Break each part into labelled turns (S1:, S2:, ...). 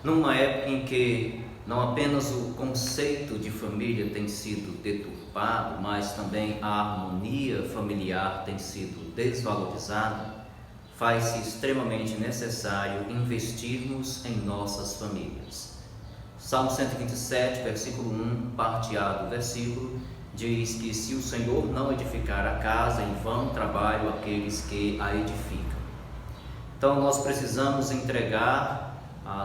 S1: Numa época em que não apenas o conceito de família tem sido deturpado, mas também a harmonia familiar tem sido desvalorizada, faz-se extremamente necessário investirmos em nossas famílias. Salmo 127, versículo 1, parte A do versículo, diz que se o Senhor não edificar a casa, em vão trabalham aqueles que a edificam. Então nós precisamos entregar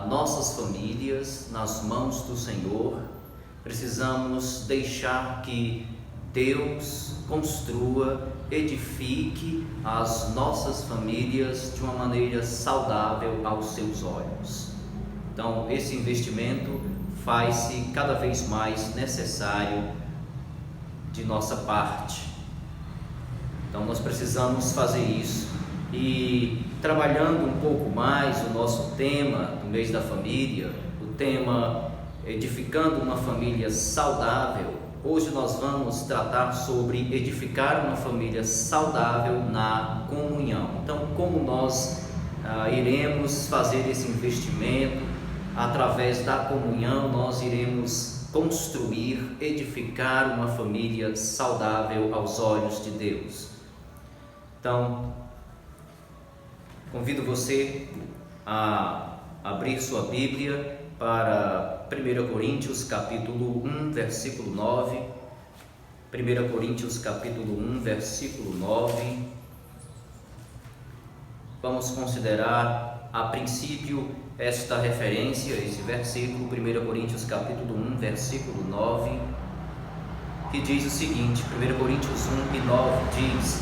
S1: nossas famílias nas mãos do Senhor, precisamos deixar que Deus construa, edifique as nossas famílias de uma maneira saudável aos seus olhos. Então esse investimento faz-se cada vez mais necessário de nossa parte. Então nós precisamos fazer isso. E trabalhando um pouco mais o nosso tema do mês da família, o tema edificando uma família saudável, hoje nós vamos tratar sobre edificar uma família saudável na comunhão. Então, como nós iremos fazer esse investimento? Através da comunhão nós iremos construir, edificar uma família saudável aos olhos de Deus. Então, convido você a abrir sua Bíblia para 1 Coríntios capítulo 1, versículo 9. 1 Coríntios capítulo 1, versículo 9. Vamos considerar a princípio esta referência, esse versículo, 1 Coríntios capítulo 1, versículo 9, que diz o seguinte, 1 Coríntios 1 e 9 diz: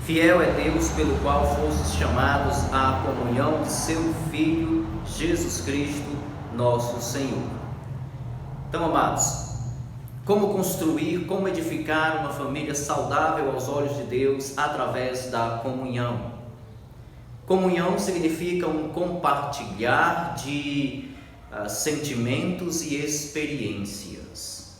S1: Fiel é Deus pelo qual fostes chamados à comunhão de seu Filho, Jesus Cristo, nosso Senhor. Então, amados, como construir, como edificar uma família saudável aos olhos de Deus através da comunhão? Comunhão significa um compartilhar de sentimentos e experiências.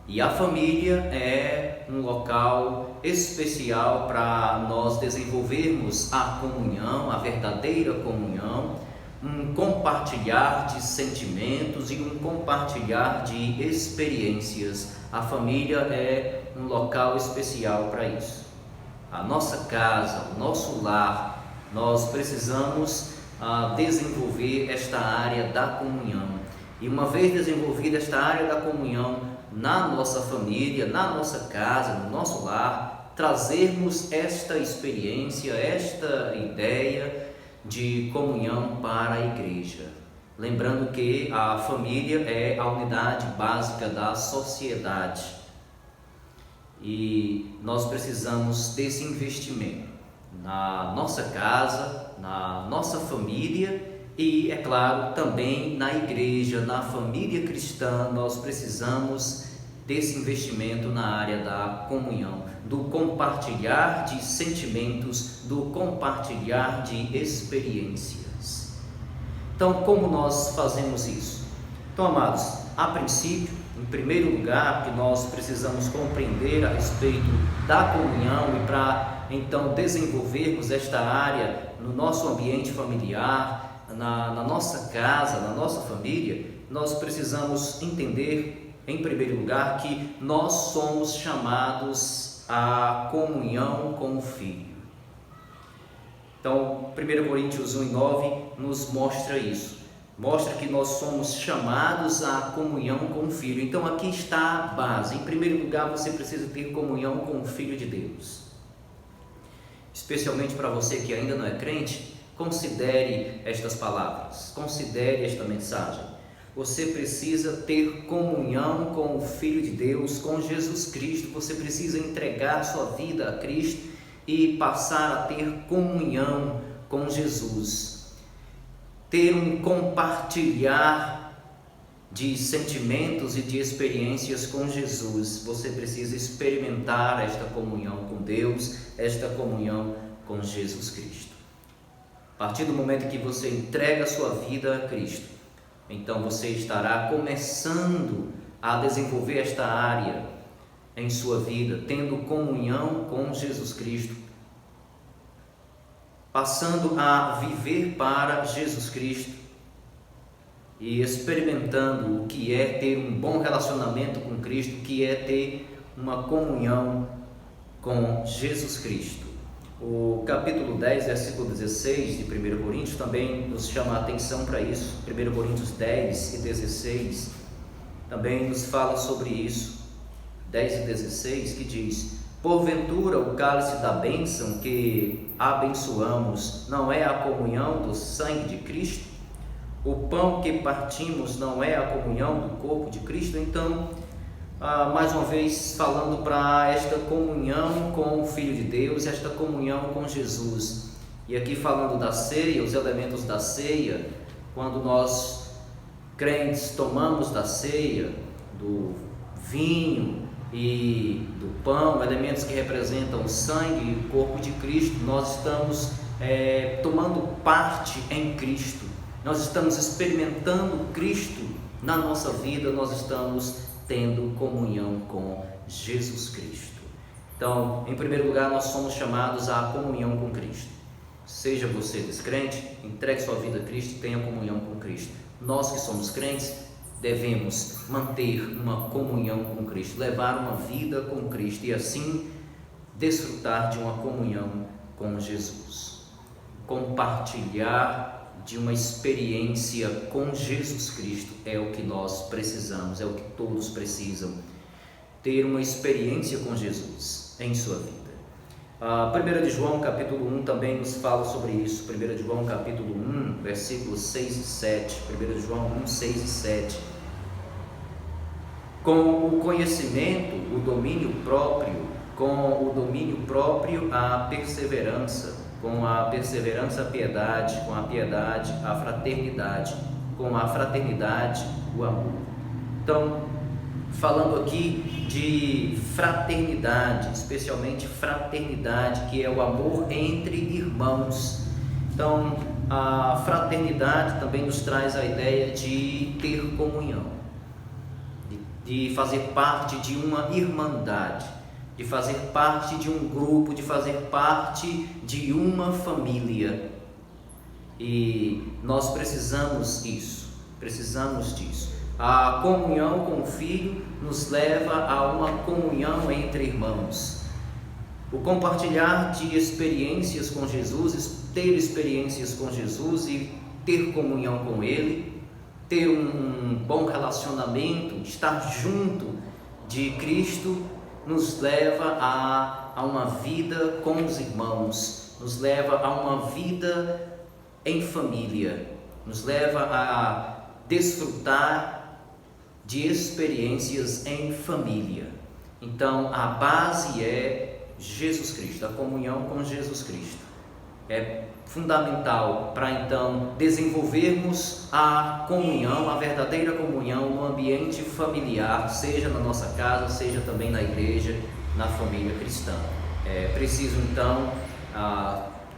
S1: E a família é um local especial para nós desenvolvermos a comunhão, a verdadeira comunhão, um compartilhar de sentimentos e um compartilhar de experiências. A família é um local especial para isso. A nossa casa, o nosso lar, nós precisamos desenvolver esta área da comunhão. E uma vez desenvolvida esta área da comunhão na nossa família, na nossa casa, no nosso lar, trazermos esta experiência, esta ideia de comunhão para a igreja. Lembrando que a família é a unidade básica da sociedade. E nós precisamos desse investimento na nossa casa, na nossa família e, é claro, também na igreja, na família cristã. Nós precisamos desse investimento na área da comunhão, do compartilhar de sentimentos, do compartilhar de experiências. Então, como nós fazemos isso? Então, amados, a princípio, em primeiro lugar, que nós precisamos compreender a respeito da comunhão e para então desenvolvermos esta área no nosso ambiente familiar, na nossa casa, na nossa família, nós precisamos entender, em primeiro lugar, que nós somos chamados à comunhão com o Filho. Então, 1 Coríntios 1 e 9 nos mostra isso. Mostra que nós somos chamados à comunhão com o Filho. Então aqui está a base. Em primeiro lugar, você precisa ter comunhão com o Filho de Deus. Especialmente para você que ainda não é crente, considere estas palavras, considere esta mensagem. Você precisa ter comunhão com o Filho de Deus, com Jesus Cristo. Você precisa entregar sua vida a Cristo e passar a ter comunhão com Jesus. Ter um compartilhar de sentimentos e de experiências com Jesus. Você precisa experimentar esta comunhão com Deus, esta comunhão com Jesus Cristo. A partir do momento que você entrega a sua vida a Cristo, então você estará começando a desenvolver esta área em sua vida, tendo comunhão com Jesus Cristo, passando a viver para Jesus Cristo, e experimentando o que é ter um bom relacionamento com Cristo, o que é ter uma comunhão com Jesus Cristo. O capítulo 10, versículo 16 de 1 Coríntios também nos chama a atenção para isso. 1 Coríntios 10 e 16 também nos fala sobre isso. 10 e 16 que diz: porventura o cálice da bênção que abençoamos não é a comunhão do sangue de Cristo? O pão que partimos não é a comunhão do corpo de Cristo? Então, mais uma vez falando para esta comunhão com o Filho de Deus, esta comunhão com Jesus. E aqui falando da ceia, os elementos da ceia, quando nós crentes tomamos da ceia, do vinho e do pão, elementos que representam o sangue e o corpo de Cristo, nós estamos tomando parte em Cristo. Nós estamos experimentando Cristo na nossa vida, nós estamos tendo comunhão com Jesus Cristo. Então, em primeiro lugar, nós somos chamados à comunhão com Cristo. Seja você descrente, entregue sua vida a Cristo e tenha comunhão com Cristo. Nós que somos crentes, devemos manter uma comunhão com Cristo, levar uma vida com Cristo e assim desfrutar de uma comunhão com Jesus. Compartilhar de uma experiência com Jesus Cristo é o que nós precisamos, é o que todos precisam, ter uma experiência com Jesus em sua vida. 1 de João capítulo 1 também nos fala sobre isso. 1 de João capítulo 1, versículos 6 e 7. 1 de João 1, 6 e 7. Com o conhecimento, o domínio próprio, a perseverança, com a perseverança, a piedade, com a piedade, a fraternidade, com a fraternidade, o amor. Então, falando aqui de fraternidade, especialmente fraternidade, que é o amor entre irmãos. Então, a fraternidade também nos traz a ideia de ter comunhão, de fazer parte de uma irmandade, de fazer parte de um grupo, de fazer parte de uma família. E nós precisamos disso. A comunhão com o Filho nos leva a uma comunhão entre irmãos. O compartilhar de experiências com Jesus, ter experiências com Jesus e ter comunhão com Ele, ter um bom relacionamento, estar junto de Cristo, nos leva a uma vida com os irmãos, nos leva a uma vida em família, nos leva a desfrutar de experiências em família. Então, a base é Jesus Cristo, a comunhão com Jesus Cristo. É fundamental para então desenvolvermos a comunhão, a verdadeira comunhão no ambiente familiar, seja na nossa casa, seja também na igreja, na família cristã. É preciso então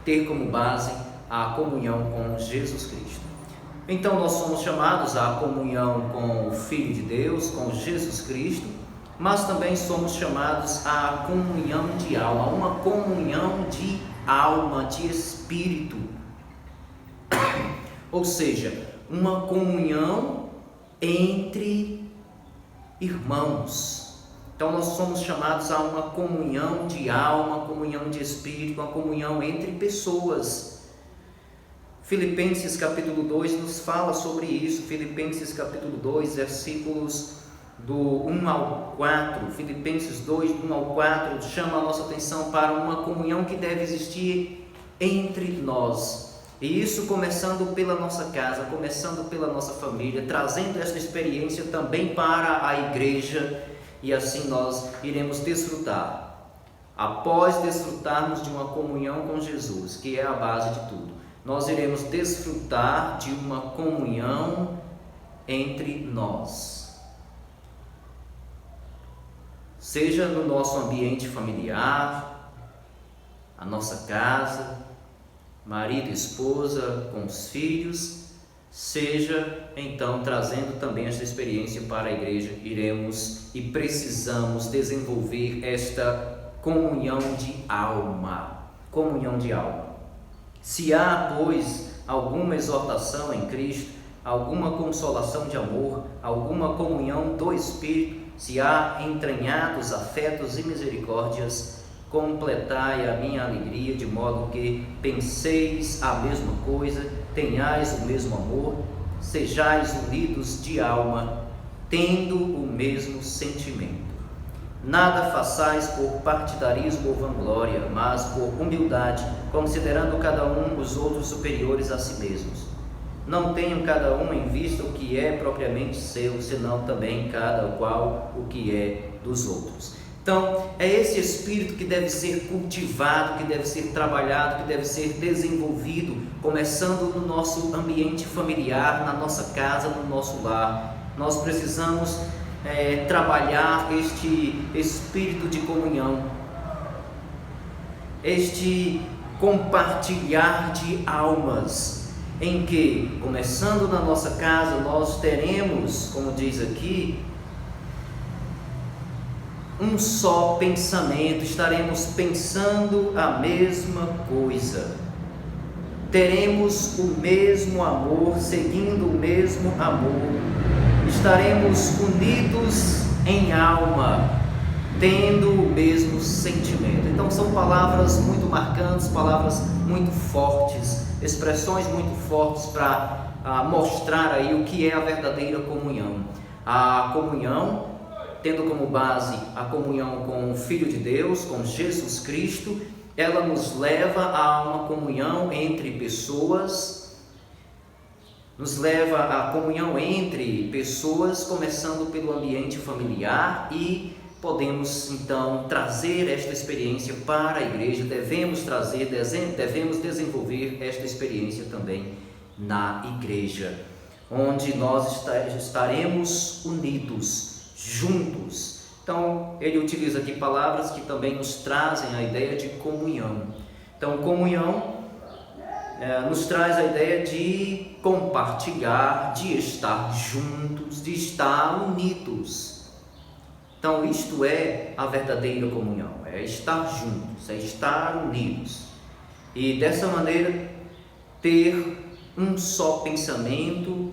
S1: ter como base a comunhão com Jesus Cristo. Então nós somos chamados à comunhão com o Filho de Deus, com Jesus Cristo, mas também somos chamados à comunhão de alma, uma comunhão de alma, de espírito, ou seja, uma comunhão entre irmãos. Então nós somos chamados a uma comunhão de alma, uma comunhão de espírito, uma comunhão entre pessoas. Filipenses capítulo 2 nos fala sobre isso. Filipenses capítulo 2, versículos do 1 ao 4, Filipenses 2, do 1 ao 4, chama a nossa atenção para uma comunhão que deve existir entre nós. E isso começando pela nossa casa, começando pela nossa família, trazendo esta experiência também para a igreja, e assim nós iremos desfrutar. Após desfrutarmos de uma comunhão com Jesus, que é a base de tudo, nós iremos desfrutar de uma comunhão entre nós. Seja no nosso ambiente familiar, a nossa casa, marido e esposa, com os filhos, seja então trazendo também esta experiência para a igreja, iremos e precisamos desenvolver esta comunhão de alma. Comunhão de alma. Se há, pois, alguma exortação em Cristo, alguma consolação de amor, alguma comunhão do Espírito, se há entranhados afetos e misericórdias, completai a minha alegria, de modo que penseis a mesma coisa, tenhais o mesmo amor, sejais unidos de alma, tendo o mesmo sentimento. Nada façais por partidarismo ou vanglória, mas por humildade, considerando cada um os outros superiores a si mesmos. Não tenham cada um em vista o que é propriamente seu, senão também cada qual o que é dos outros. Então, é esse espírito que deve ser cultivado, que deve ser trabalhado, que deve ser desenvolvido, começando no nosso ambiente familiar, na nossa casa, no nosso lar. Nós precisamos trabalhar este espírito de comunhão, este compartilhar de almas, em que, começando na nossa casa, nós teremos, como diz aqui, um só pensamento, estaremos pensando a mesma coisa, teremos o mesmo amor, seguindo o mesmo amor, estaremos unidos em alma, tendo o mesmo sentimento. Então são palavras muito marcantes, palavras muito fortes, expressões muito fortes para mostrar aí o que é a verdadeira comunhão. A comunhão, tendo como base a comunhão com o Filho de Deus, com Jesus Cristo, ela nos leva a uma comunhão entre pessoas, nos leva à comunhão entre pessoas, começando pelo ambiente familiar, e podemos então trazer esta experiência para a igreja, devemos desenvolver esta experiência também na igreja, onde nós estaremos unidos, juntos. Então, ele utiliza aqui palavras que também nos trazem a ideia de comunhão. Então, comunhão nos traz a ideia de compartilhar, de estar juntos, de estar unidos. Então, isto é a verdadeira comunhão, é estar juntos, é estar unidos. E dessa maneira, ter um só pensamento,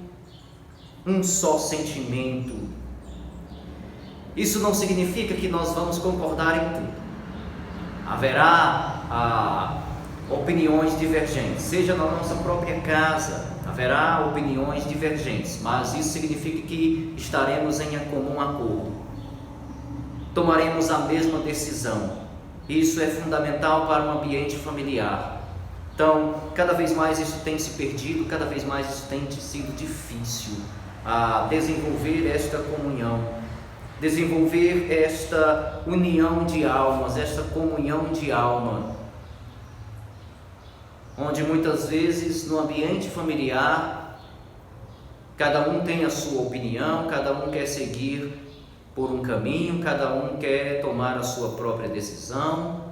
S1: um só sentimento. Isso não significa que nós vamos concordar em tudo. Haverá opiniões divergentes, seja na nossa própria casa, haverá opiniões divergentes, mas isso significa que estaremos em comum acordo, tomaremos a mesma decisão. Isso é fundamental para um ambiente familiar. Então, cada vez mais isso tem se perdido, cada vez mais isso tem sido difícil a desenvolver esta comunhão, desenvolver esta união de almas, esta comunhão de alma, onde muitas vezes no ambiente familiar cada um tem a sua opinião, cada um quer seguir por um caminho, cada um quer tomar a sua própria decisão,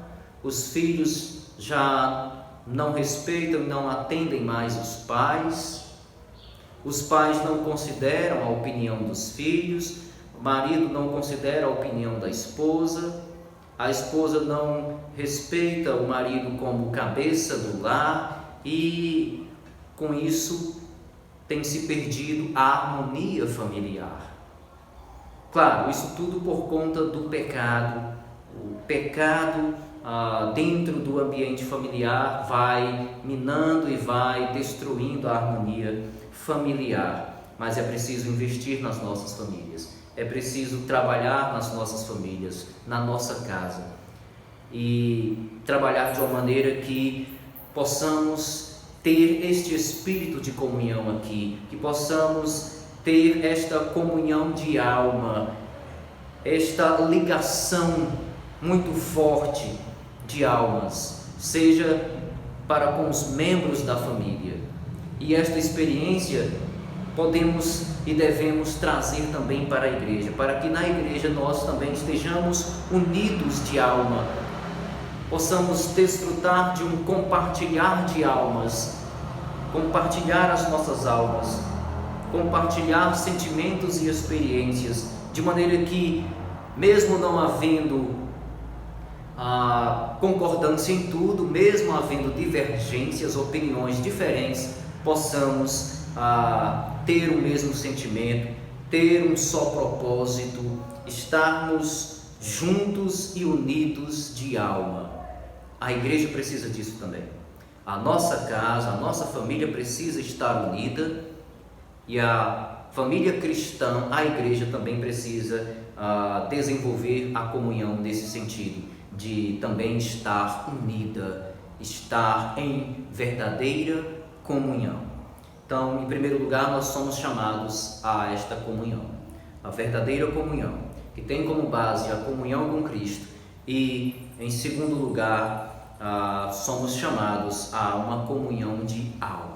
S1: os filhos já não respeitam e não atendem mais os pais não consideram a opinião dos filhos, o marido não considera a opinião da esposa, a esposa não respeita o marido como cabeça do lar, e com isso tem se perdido a harmonia familiar. Claro, isso tudo por conta do pecado. O pecado dentro do ambiente familiar vai minando e vai destruindo a harmonia familiar. Mas é preciso investir nas nossas famílias, é preciso trabalhar nas nossas famílias, na nossa casa, e trabalhar de uma maneira que possamos ter este espírito de comunhão aqui, que possamos ter esta comunhão de alma, esta ligação muito forte de almas, seja para com os membros da família. E esta experiência podemos e devemos trazer também para a igreja, para que na igreja nós também estejamos unidos de alma, possamos desfrutar de um compartilhar de almas, compartilhar as nossas almas, compartilhar sentimentos e experiências, de maneira que, mesmo não havendo concordância em tudo, mesmo havendo divergências, opiniões diferentes, possamos ter o mesmo sentimento, ter um só propósito, estarmos juntos e unidos de alma. A igreja precisa disso também. A nossa casa, a nossa família precisa estar unida, e a família cristã, a igreja também precisa desenvolver a comunhão nesse sentido, de também estar unida, estar em verdadeira comunhão. Então, em primeiro lugar, nós somos chamados a esta comunhão, a verdadeira comunhão, que tem como base a comunhão com Cristo, e em segundo lugar, somos chamados a uma comunhão de alma.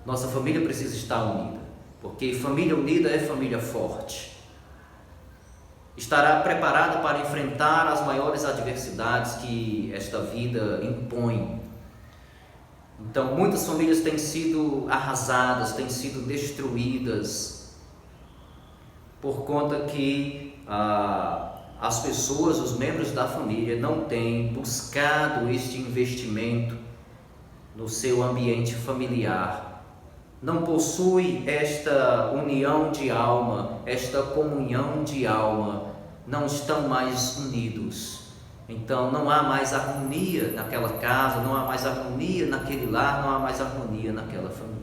S1: Nossa família precisa estar unida, porque família unida é família forte. Estará preparada para enfrentar as maiores adversidades que esta vida impõe. Então, muitas famílias têm sido arrasadas, têm sido destruídas, por conta que as pessoas, os membros da família, não têm buscado este investimento no seu ambiente familiar. Não possui esta união de alma, esta comunhão de alma, não estão mais unidos. Então não há mais harmonia naquela casa, não há mais harmonia naquele lar, não há mais harmonia naquela família.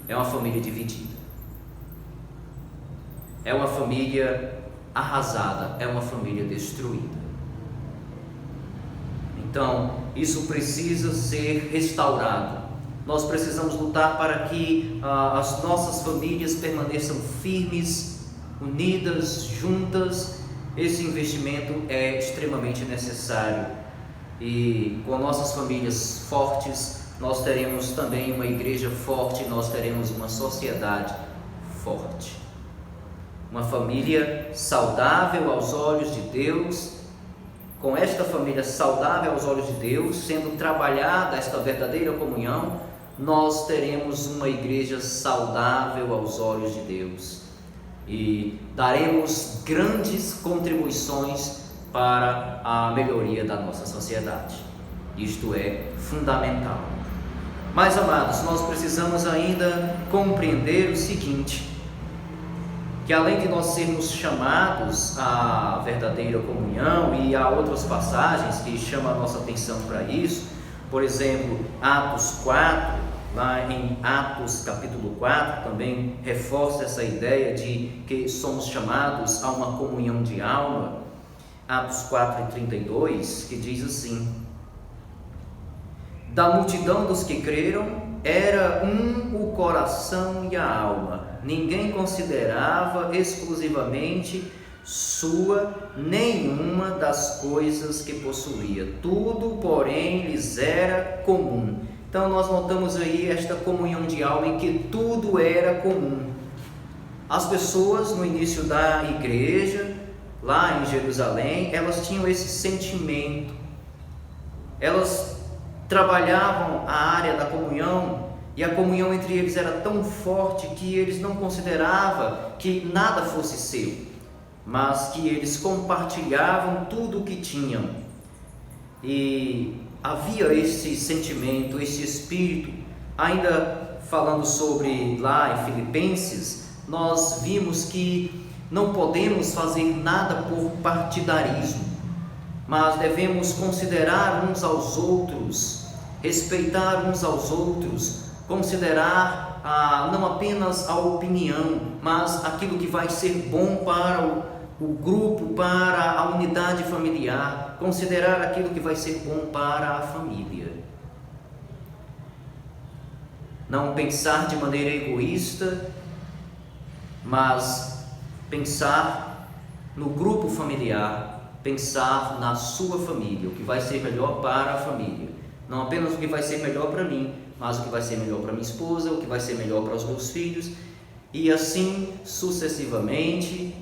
S1: É uma família dividida. É uma família arrasada, é uma família destruída. Então isso precisa ser restaurado. Nós precisamos lutar para que as nossas famílias permaneçam firmes, unidas, juntas. Esse investimento é extremamente necessário. E com nossas famílias fortes, nós teremos também uma igreja forte, nós teremos uma sociedade forte. Uma família saudável aos olhos de Deus. Com esta família saudável aos olhos de Deus, sendo trabalhada esta verdadeira comunhão, nós teremos uma igreja saudável aos olhos de Deus e daremos grandes contribuições para a melhoria da nossa sociedade. Isto é fundamental. Mas, amados, nós precisamos ainda compreender o seguinte, que além de nós sermos chamados à verdadeira comunhão, e há outras passagens que chamam a nossa atenção para isso, por exemplo, Atos 4, lá em Atos capítulo 4, também reforça essa ideia de que somos chamados a uma comunhão de alma. Atos 4:32, que diz assim: da multidão dos que creram, era o coração e a alma, ninguém considerava exclusivamente sua nenhuma das coisas que possuía, tudo, porém, lhes era comum. Então nós notamos aí esta comunhão de alma em que tudo era comum. As pessoas no início da igreja, lá em Jerusalém, elas tinham esse sentimento, elas trabalhavam a área da comunhão, e a comunhão entre eles era tão forte que eles não consideravam que nada fosse seu, mas que eles compartilhavam tudo o que tinham. E havia esse sentimento, esse espírito. Ainda falando sobre lá em Filipenses, nós vimos que não podemos fazer nada por partidarismo, mas devemos considerar uns aos outros, respeitar uns aos outros, considerar não apenas a opinião, mas aquilo que vai ser bom para o grupo, para a unidade familiar, considerar aquilo que vai ser bom para a família. Não pensar de maneira egoísta, mas pensar no grupo familiar, pensar na sua família, o que vai ser melhor para a família. Não apenas o que vai ser melhor para mim, mas o que vai ser melhor para minha esposa, o que vai ser melhor para os meus filhos, e assim sucessivamente,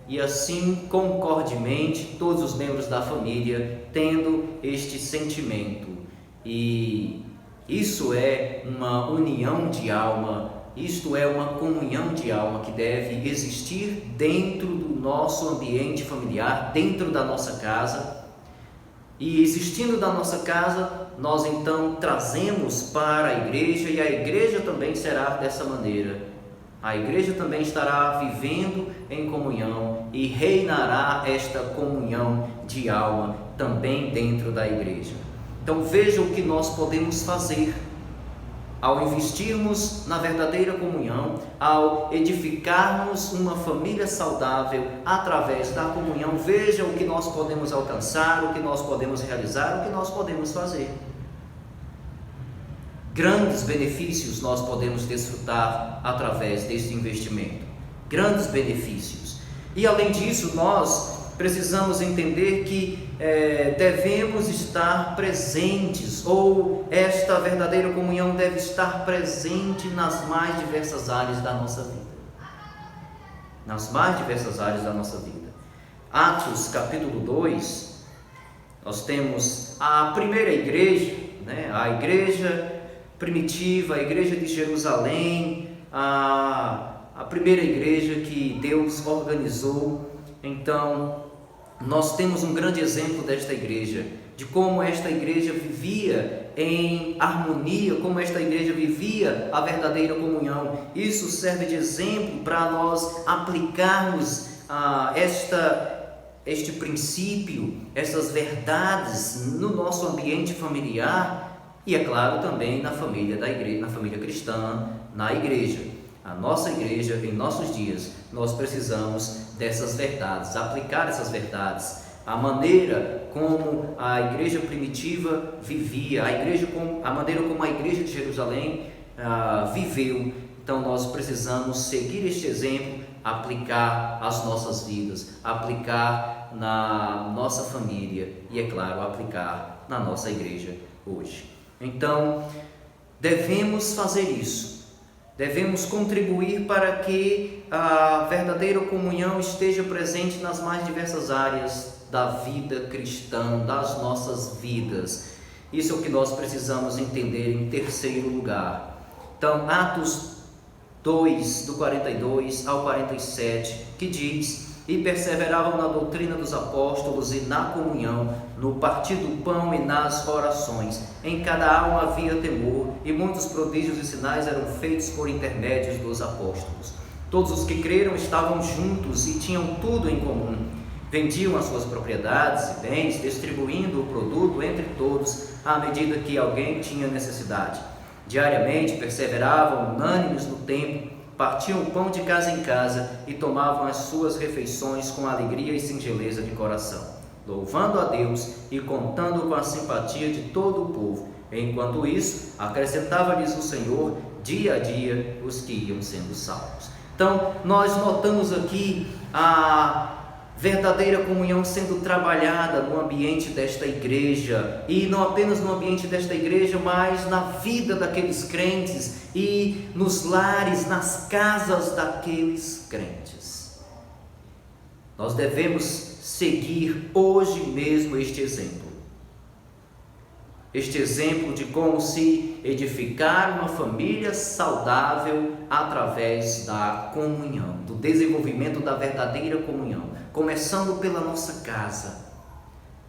S1: e assim concordemente, todos os membros da família tendo este sentimento. E isso é uma união de alma, isto é uma comunhão de alma que deve existir dentro do nosso ambiente familiar, dentro da nossa casa, E existindo da nossa casa, nós então trazemos para a igreja, e a igreja também será dessa maneira. A igreja também estará vivendo em comunhão e reinará esta comunhão de alma também dentro da igreja. Então veja o que nós podemos fazer ao investirmos na verdadeira comunhão, ao edificarmos uma família saudável através da comunhão. Veja o que nós podemos alcançar, o que nós podemos realizar, o que nós podemos fazer. Grandes benefícios nós podemos desfrutar através deste investimento. Grandes benefícios. E além disso, nós precisamos entender que devemos estar presentes, ou esta verdadeira comunhão deve estar presente nas mais diversas áreas da nossa vida. Nas mais diversas áreas da nossa vida. Atos capítulo 2, nós temos a primeira igreja, a igreja primitiva, a igreja de Jerusalém, a primeira igreja que Deus organizou. Então, nós temos um grande exemplo desta igreja, de como esta igreja vivia em harmonia, como esta igreja vivia a verdadeira comunhão. Isso serve de exemplo para nós aplicarmos este princípio, essas verdades no nosso ambiente familiar e, é claro, também na família da igreja, na família cristã, na igreja. A nossa igreja, em nossos dias, nós precisamos dessas verdades, aplicar essas verdades, a maneira como a igreja primitiva vivia, a maneira como a igreja de Jerusalém viveu. Então nós precisamos seguir este exemplo, aplicar às nossas vidas, aplicar na nossa família e, é claro, aplicar na nossa igreja hoje. Então, devemos fazer isso, devemos contribuir para que a verdadeira comunhão esteja presente nas mais diversas áreas da vida cristã, das nossas vidas. Isso é o que nós precisamos entender em terceiro lugar. Então, Atos 2, do 42 ao 47, que diz: e perseveravam na doutrina dos apóstolos e na comunhão, no partir do pão e nas orações. Em cada alma havia temor, e muitos prodígios e sinais eram feitos por intermédios dos apóstolos. Todos os que creram estavam juntos e tinham tudo em comum. Vendiam as suas propriedades e bens, distribuindo o produto entre todos, à medida que alguém tinha necessidade. Diariamente perseveravam unânimes no templo, partiam o pão de casa em casa e tomavam as suas refeições com alegria e singeleza de coração, louvando a Deus e contando com a simpatia de todo o povo. Enquanto isso, acrescentava-lhes o Senhor dia a dia os que iam sendo salvos. Então, nós notamos aqui a verdadeira comunhão sendo trabalhada no ambiente desta igreja, e não apenas no ambiente desta igreja, mas na vida daqueles crentes e nos lares, nas casas daqueles crentes. Nós devemos seguir hoje mesmo este exemplo de como se edificar uma família saudável através da comunhão, do desenvolvimento da verdadeira comunhão, começando pela nossa casa,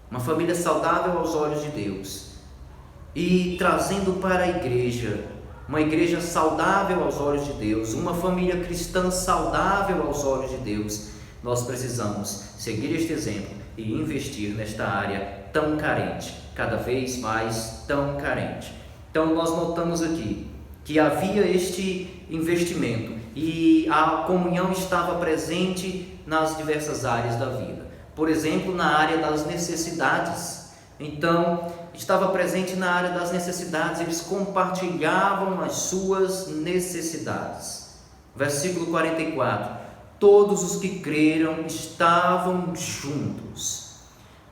S1: uma família saudável aos olhos de Deus, e trazendo para a igreja, uma igreja saudável aos olhos de Deus, uma família cristã saudável aos olhos de Deus. Nós precisamos seguir este exemplo e investir nesta área tão carente, cada vez mais tão carente. Então nós notamos aqui que havia este investimento e a comunhão estava presente nas diversas áreas da vida. Por exemplo, na área das necessidades. Então, estava presente na área das necessidades, eles compartilhavam as suas necessidades. Versículo 44. Todos os que creram estavam juntos.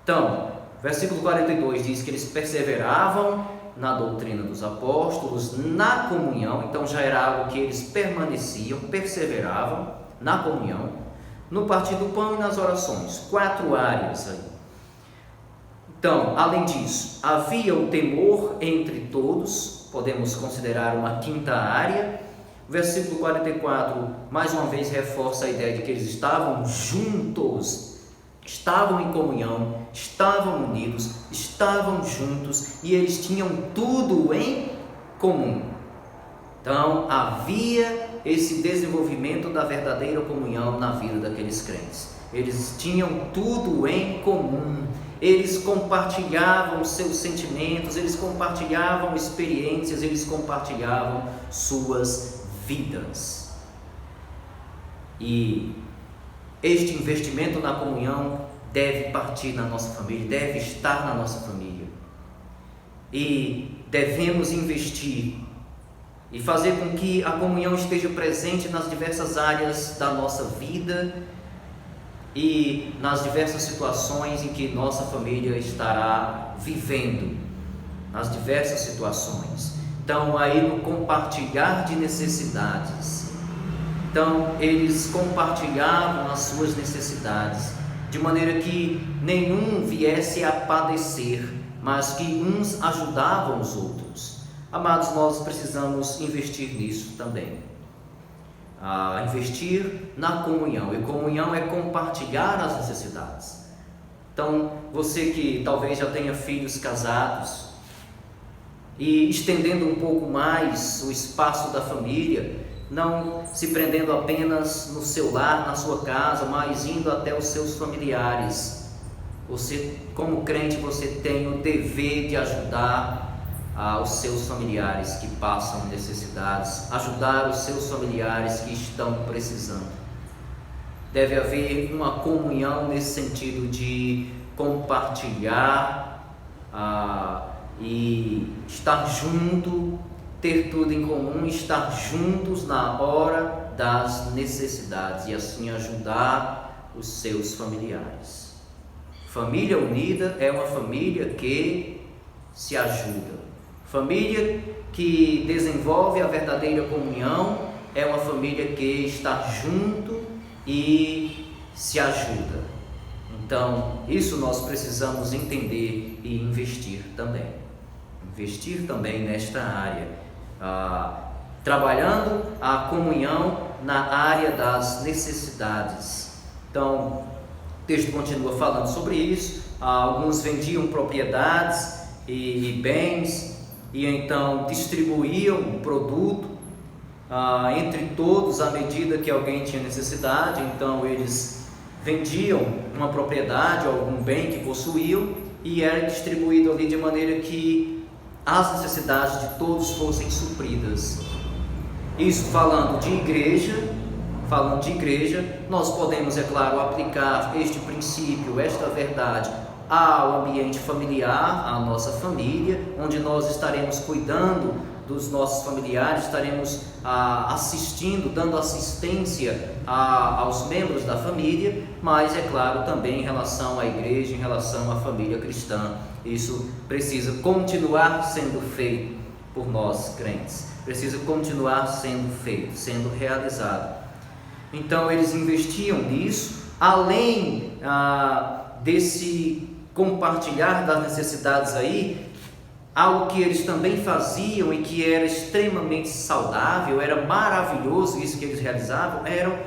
S1: Então, versículo 42 diz que eles perseveravam na doutrina dos apóstolos, na comunhão. Então já era algo que eles permaneciam, perseveravam na comunhão, no partir do pão e nas orações. 4 áreas aí. Então, além disso, havia o temor entre todos, podemos considerar uma 5ª área. Versículo 44, mais uma vez, reforça a ideia de que eles estavam juntos. estavam em comunhão, estavam unidos, estavam juntos e eles tinham tudo em comum. Então havia esse desenvolvimento da verdadeira comunhão na vida daqueles crentes. Eles tinham tudo em comum. Eles compartilhavam seus sentimentos, eles compartilhavam experiências, eles compartilhavam suas vidas. E este investimento na comunhão deve partir na nossa família, deve estar na nossa família. E devemos investir e fazer com que a comunhão esteja presente nas diversas áreas da nossa vida e nas diversas situações em que nossa família estará vivendo, nas diversas situações. Então, aí no compartilhar de necessidades, então eles compartilhavam as suas necessidades, de maneira que nenhum viesse a padecer, mas que uns ajudavam os outros. Amados, nós precisamos investir nisso também. Investir na comunhão, e comunhão é compartilhar as necessidades. Então, você que talvez já tenha filhos casados e estendendo um pouco mais o espaço da família, não se prendendo apenas no seu lar, na sua casa, mas indo até os seus familiares. Você, como crente, você tem o dever de ajudar aos seus familiares que passam necessidades, ajudar os seus familiares que estão precisando. Deve haver uma comunhão nesse sentido de compartilhar e estar junto, ter tudo em comum, estar juntos na hora das necessidades e assim ajudar os seus familiares. Família unida é uma família que se ajuda. Família que desenvolve a verdadeira comunhão é uma família que está junto e se ajuda. Então, isso nós precisamos entender e investir também. Investir também nesta área, trabalhando a comunhão na área das necessidades. Então, o texto continua falando sobre isso. Alguns vendiam propriedades e bens, e então distribuíam o produto entre todos à medida que alguém tinha necessidade. Então eles vendiam uma propriedade ou algum bem que possuíam e era distribuído ali de maneira que as necessidades de todos fossem supridas. Isso falando de igreja, nós podemos, é claro, aplicar este princípio, esta verdade ao ambiente familiar, à nossa família, onde nós estaremos cuidando dos nossos familiares, estaremos assistindo, dando assistência aos membros da família, mas é claro também em relação à igreja, em relação à família cristã. Isso precisa continuar sendo feito por nós crentes, precisa continuar sendo feito, sendo realizado. Então eles investiam nisso, além desse compartilhar das necessidades aí, algo que eles também faziam e que era extremamente saudável, era maravilhoso isso que eles realizavam, era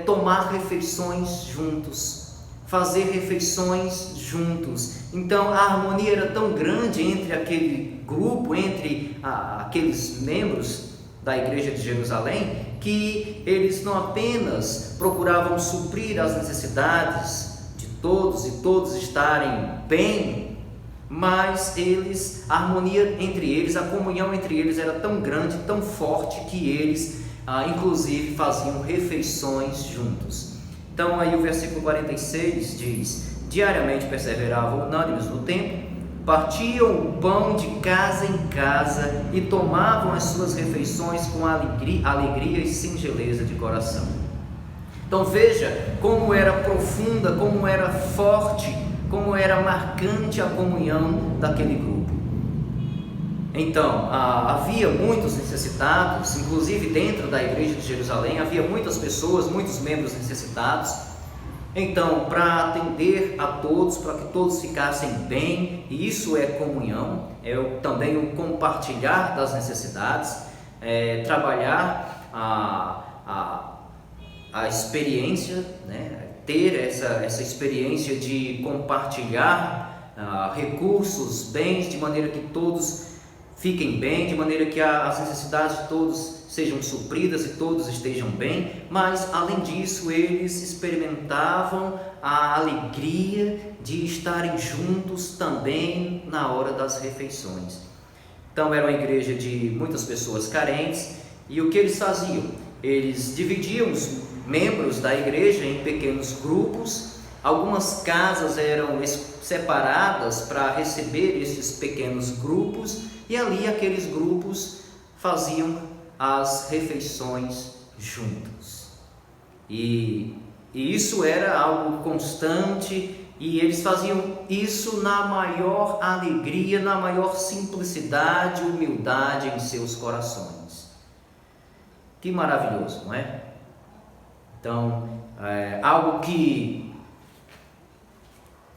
S1: tomar refeições juntos, fazer refeições juntos. Então a harmonia era tão grande entre aquele grupo, entre aqueles membros da igreja de Jerusalém, que eles não apenas procuravam suprir as necessidades de todos e todos estarem bem, mas a harmonia entre eles, a comunhão entre eles era tão grande, tão forte, que eles inclusive faziam refeições juntos. Então aí o versículo 46 diz: diariamente perseveravam unânimes no templo, partiam o pão de casa em casa e tomavam as suas refeições com alegria e singeleza de coração. Então veja como era profunda, como era forte, como era marcante a comunhão daquele grupo. Então, havia muitos necessitados, inclusive dentro da igreja de Jerusalém, havia muitas pessoas, muitos membros necessitados. Então, para atender a todos, para que todos ficassem bem, e isso é comunhão, é também o compartilhar das necessidades, trabalhar a experiência, né? ter essa experiência de compartilhar recursos, bens, de maneira que todos fiquem bem, de maneira que as necessidades de todos sejam supridas e todos estejam bem, mas além disso eles experimentavam a alegria de estarem juntos também na hora das refeições. Então era uma igreja de muitas pessoas carentes, e o que eles faziam? Eles dividiam os membros da igreja em pequenos grupos. Algumas casas eram separadas para receber esses pequenos grupos, e ali aqueles grupos faziam as refeições juntos. E isso era algo constante, e eles faziam isso na maior alegria, na maior simplicidade e humildade em seus corações. Que maravilhoso, não é? Então, algo que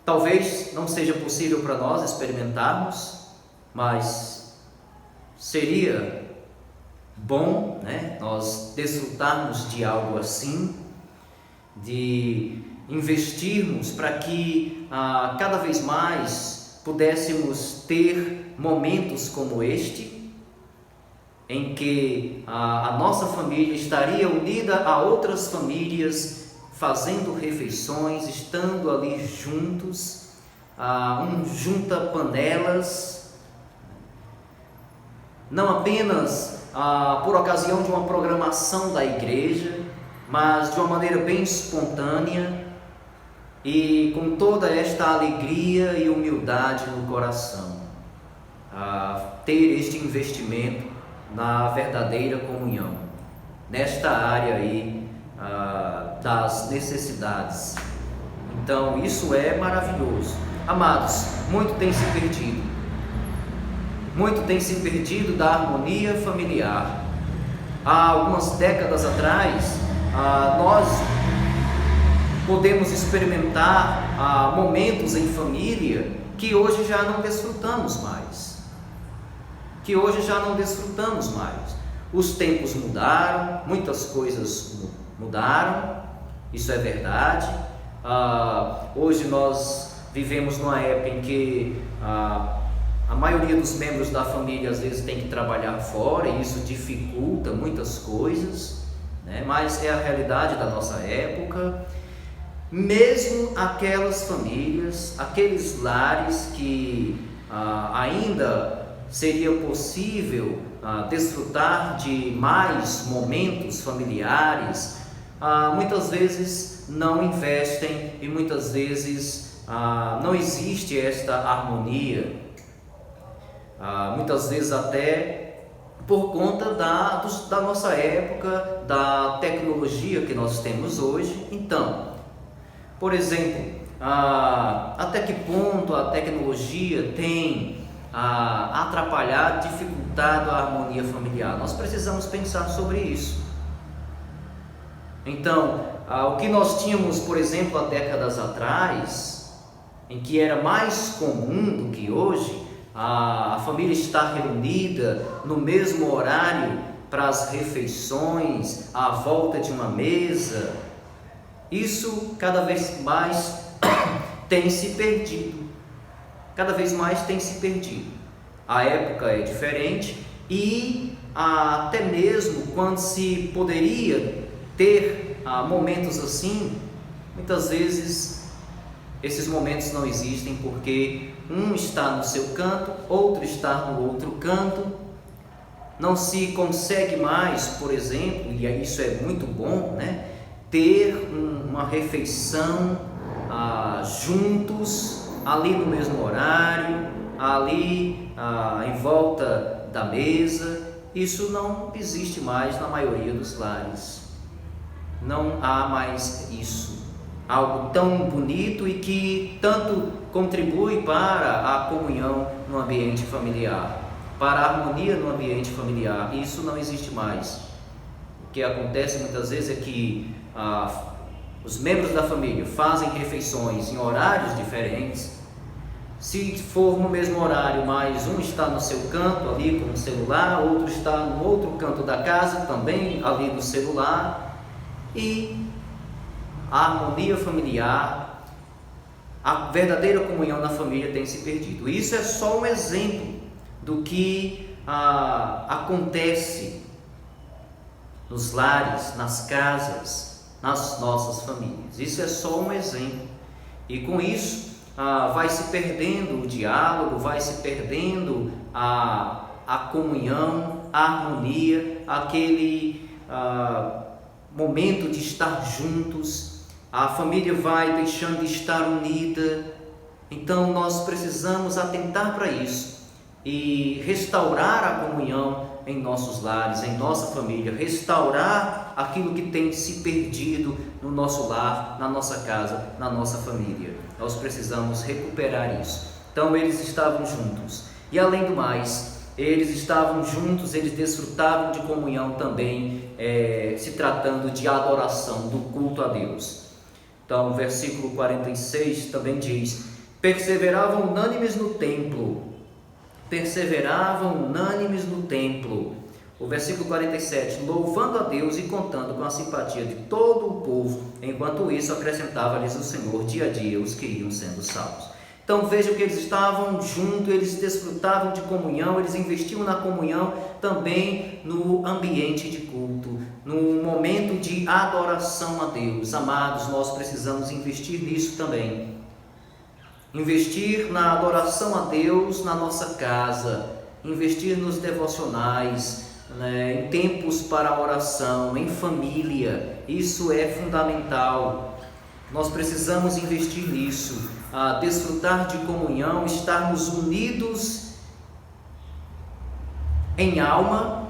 S1: talvez não seja possível para nós experimentarmos, mas seria bom, né, nós desfrutarmos de algo assim, de investirmos para que cada vez mais pudéssemos ter momentos como este, em que a nossa família estaria unida a outras famílias, fazendo refeições, estando ali juntos, junta panelas, não apenas por ocasião de uma programação da igreja, mas de uma maneira bem espontânea e com toda esta alegria e humildade no coração, ter este investimento na verdadeira comunhão, nesta área aí das necessidades. Então isso é maravilhoso. Amados, muito tem se perdido. Muito tem se perdido da harmonia familiar. Há algumas décadas atrás, nós podemos experimentar momentos em família que hoje já não desfrutamos mais. Os tempos mudaram, muitas coisas mudaram, isso é verdade. Hoje nós vivemos numa época em que a maioria dos membros da família às vezes tem que trabalhar fora, e isso dificulta muitas coisas, né? Mas é a realidade da nossa época. Mesmo aquelas famílias, aqueles lares que ainda seria possível desfrutar de mais momentos familiares, muitas vezes não investem, e muitas vezes não existe esta harmonia, muitas vezes até por conta da nossa época, da tecnologia que nós temos hoje. Então, por exemplo, até que ponto a tecnologia tem atrapalhado, dificultado a harmonia familiar? Nós precisamos pensar sobre isso. Então, o que nós tínhamos, por exemplo, há décadas atrás, em que era mais comum do que hoje, a família estar reunida no mesmo horário para as refeições, à volta de uma mesa, isso cada vez mais tem se perdido. A época é diferente, e até mesmo quando se poderia ter momentos assim, muitas vezes esses momentos não existem, porque um está no seu canto, outro está no outro canto. Não se consegue mais, por exemplo, e isso é muito bom, né, ter uma refeição juntos, ali no mesmo horário, ali em volta da mesa. Isso não existe mais na maioria dos lares. Não há mais isso. Algo tão bonito e que tanto contribui para a comunhão no ambiente familiar, para a harmonia no ambiente familiar. Isso não existe mais. O que acontece muitas vezes é que os membros da família fazem refeições em horários diferentes. Se for no mesmo horário, mas um está no seu canto ali com o celular, outro está no outro canto da casa também ali no celular, e a harmonia familiar, a verdadeira comunhão na família tem se perdido. Isso é só um exemplo do que acontece nos lares, nas casas, nas nossas famílias. Isso é só um exemplo. E com isso vai se perdendo o diálogo, vai se perdendo a comunhão, a harmonia, aquele momento de estar juntos. A família vai deixando de estar unida. Então nós precisamos atentar para isso e restaurar a comunhão em nossos lares, em nossa família, restaurar aquilo que tem se perdido no nosso lar, na nossa casa, na nossa família. Nós precisamos recuperar isso. Então eles estavam juntos e, além do mais, eles estavam juntos, eles desfrutavam de comunhão também, se tratando de adoração, do culto a Deus. Então o versículo 46 também diz: perseveravam unânimes no templo. Perseveravam unânimes no templo. O versículo 47, louvando a Deus e contando com a simpatia de todo o povo, enquanto isso acrescentava-lhes o Senhor dia a dia os que iam sendo salvos. Então vejam que eles estavam juntos, eles desfrutavam de comunhão, eles investiam na comunhão também no ambiente de culto, no momento de adoração a Deus. Amados, nós precisamos investir nisso também. Investir na adoração a Deus na nossa casa, investir nos devocionais, em tempos para oração, em família. Isso é fundamental. Nós precisamos investir nisso, desfrutar de comunhão, estarmos unidos em alma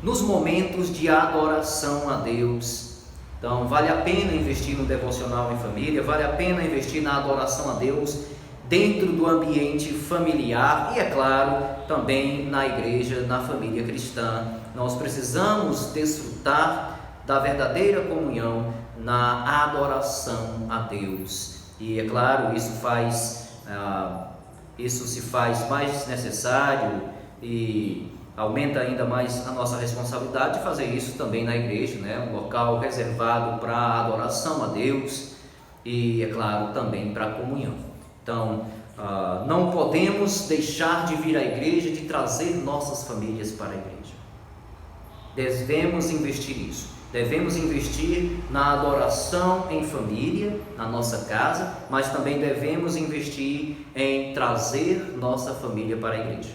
S1: nos momentos de adoração a Deus. Então vale a pena investir no devocional em família, vale a pena investir na adoração a Deus dentro do ambiente familiar e, é claro, também na igreja, na família cristã. Nós precisamos desfrutar da verdadeira comunhão na adoração a Deus. E, é claro, isso se faz mais necessário e aumenta ainda mais a nossa responsabilidade de fazer isso também na igreja, um local reservado para a adoração a Deus e, é claro, também para a comunhão. Então, não podemos deixar de vir à igreja, de trazer nossas famílias para a igreja. Devemos investir nisso. Devemos investir na adoração em família, na nossa casa, mas também devemos investir em trazer nossa família para a igreja.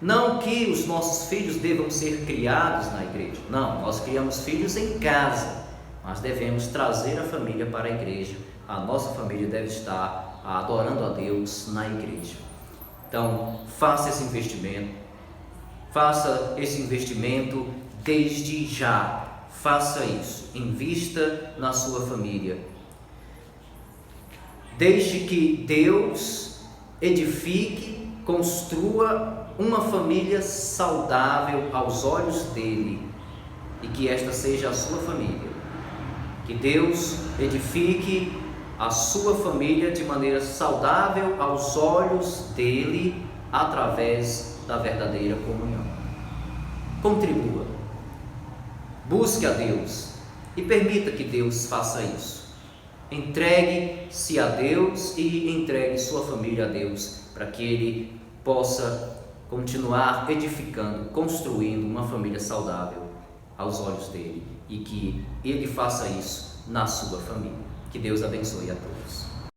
S1: Não que os nossos filhos devam ser criados na igreja. Não, nós criamos filhos em casa, mas devemos trazer a família para a igreja. A nossa família deve estar adorando a Deus na igreja. Então, faça esse investimento desde já. Faça isso, invista na sua família. Deixe que Deus edifique, construa uma família saudável aos olhos dele e que esta seja a sua família. Que Deus edifique a sua família de maneira saudável aos olhos dele através da verdadeira comunhão. Contribua, busque a Deus e permita que Deus faça isso. Entregue-se a Deus e entregue sua família a Deus para que Ele possa continuar edificando, construindo uma família saudável aos olhos dele e que Ele faça isso na sua família. Que Deus abençoe a todos.